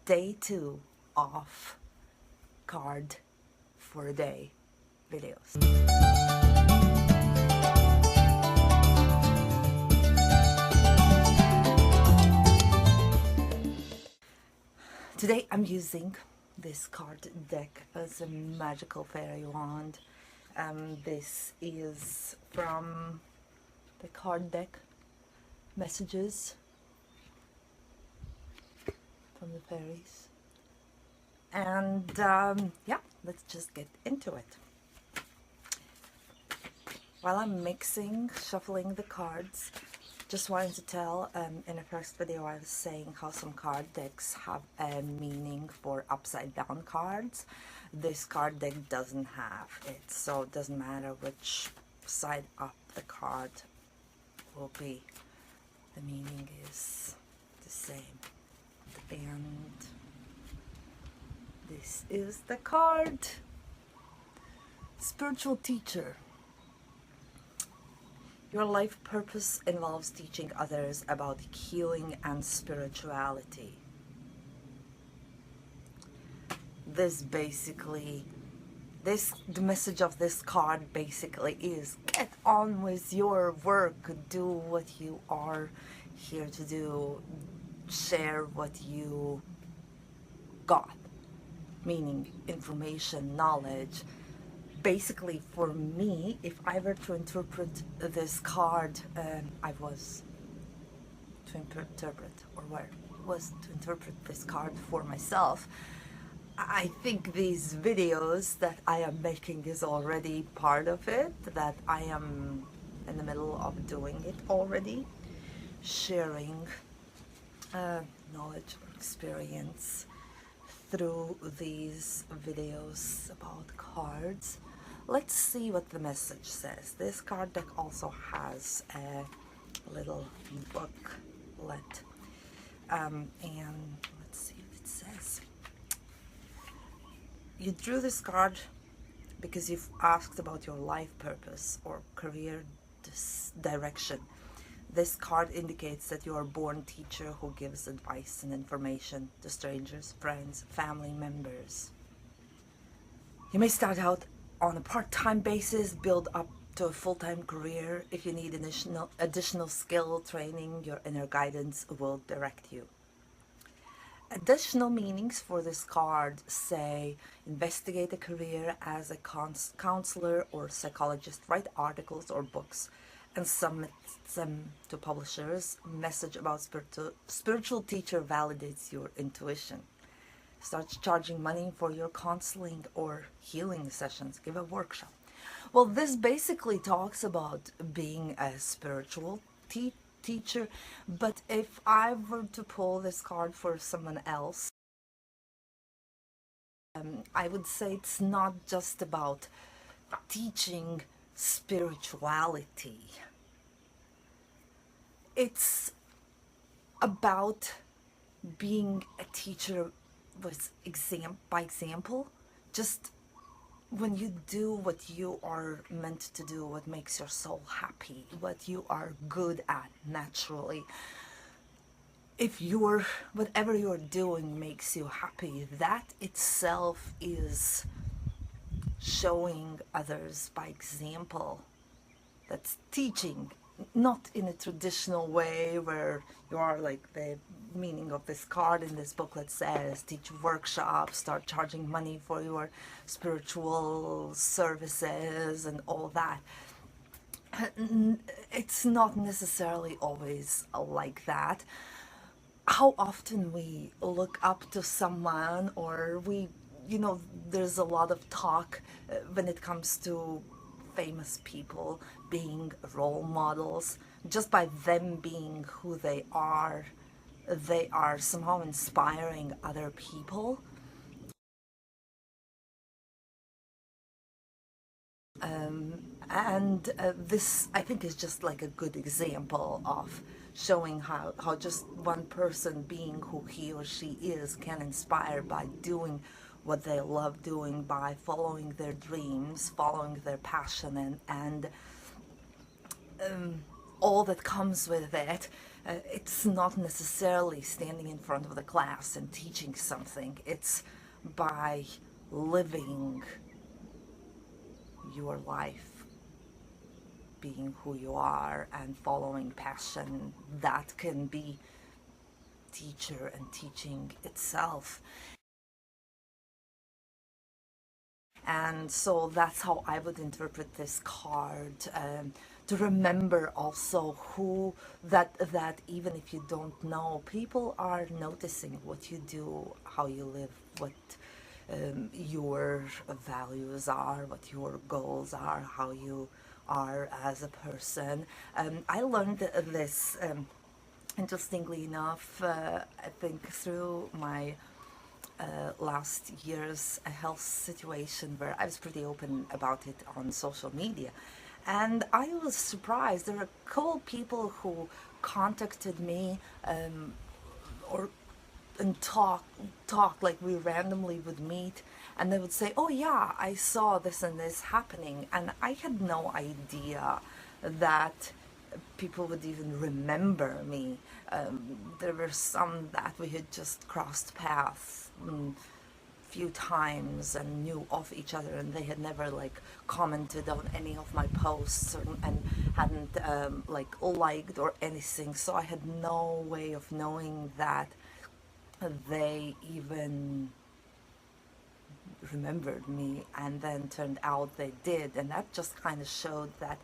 day 2 of card for a day videos. Today I'm using this card deck as a magical fairy wand. This is from the card deck messages from the fairies. And yeah, let's just get into it. While I'm mixing, shuffling the cards, just wanted to tell, in the first video I was saying how some card decks have a meaning for upside down cards. This card deck doesn't have it, so it doesn't matter which side up the card will be. The meaning is the same. And this is the card. Spiritual teacher. Your life purpose involves teaching others about healing and spirituality. The message of this card basically is get on with your work, do what you are here to do, share what you got, meaning information, knowledge. Basically, for me, if I were to interpret this card, this card for myself, I think these videos that I am making is already part of it, that I am in the middle of doing it already, sharing knowledge or experience through these videos about cards. Let's see what the message says. This card deck also has a little booklet, and let's see what it says. You drew this card because you've asked about your life purpose or career direction. This card indicates that you are a born teacher who gives advice and information to strangers, friends, family members. You may start out on a part-time basis, build up to a full-time career. If you need additional skill training, your inner guidance will direct you. Additional meanings for this card say investigate a career as a counselor or psychologist, write articles or books, and submit them to publishers. Message about spiritual teacher validates your intuition. Start charging money for your counseling or healing sessions. Give a workshop. Well, this basically talks about being a spiritual teacher, but if I were to pull this card for someone else, I would say it's not just about teaching spirituality. It's about being a teacher by example. Just when you do what you are meant to do, what makes your soul happy, what you are good at naturally. If whatever you're doing makes you happy, that itself is showing others by example. That's teaching, not in a traditional way where you are like the meaning of this card in this booklet says, teach workshops, start charging money for your spiritual services and all that. It's not necessarily always like that. How often we look up to someone, or there's a lot of talk when it comes to famous people being role models. Just by them being who they are somehow inspiring other people. This, I think, is just like a good example of showing how just one person being who he or she is can inspire by doing what they love doing, by following their dreams, following their passion, and all that comes with it. It's not necessarily standing in front of the class and teaching something. It's by living your life, being who you are and following passion. That can be teacher and teaching itself. And so that's how I would interpret this card. To remember also who that even if you don't know, people are noticing what you do, how you live, what your values are, what your goals are, how you are as a person. I learned this, interestingly enough, I think through my last year's health situation, where I was pretty open about it on social media. And I was surprised. There are cool people who contacted me, or and talk like we randomly would meet, and they would say, oh yeah, I saw this and this happening, and I had no idea that people would even remember me. There were some that we had just crossed paths few times and knew of each other, and they had never like commented on any of my posts, and hadn't like liked or anything, so I had no way of knowing that they even remembered me. And then turned out they did, and that just kind of showed that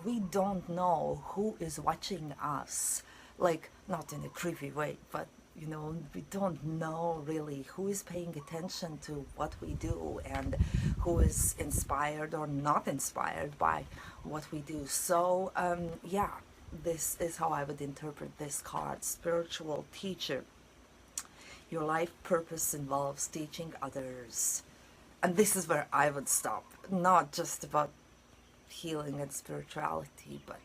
we don't know who is watching us, like not in a creepy way, but you know, we don't know really who is paying attention to what we do and who is inspired or not inspired by what we do. So yeah, this is how I would interpret this card. Spiritual teacher. Your life purpose involves teaching others. And this is where I would stop. Not just about healing and spirituality, but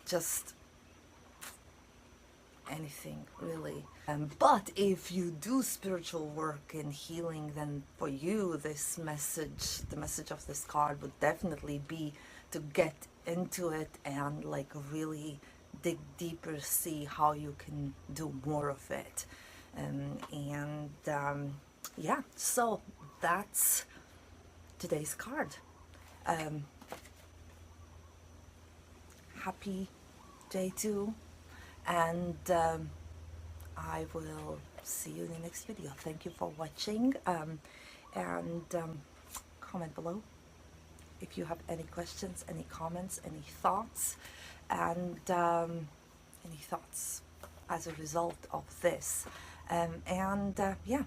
just anything really. But if you do spiritual work and healing, then for you this message, the message of this card would definitely be to get into it and like really dig deeper, see how you can do more of it. Yeah, so that's today's card. Happy day 2, and I will see you in the next video. Thank you for watching, and comment below if you have any questions, any comments, any thoughts, and any thoughts as a result of this. Yeah,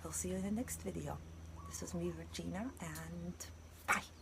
I'll see you in the next video. This is me, ReGina, and bye.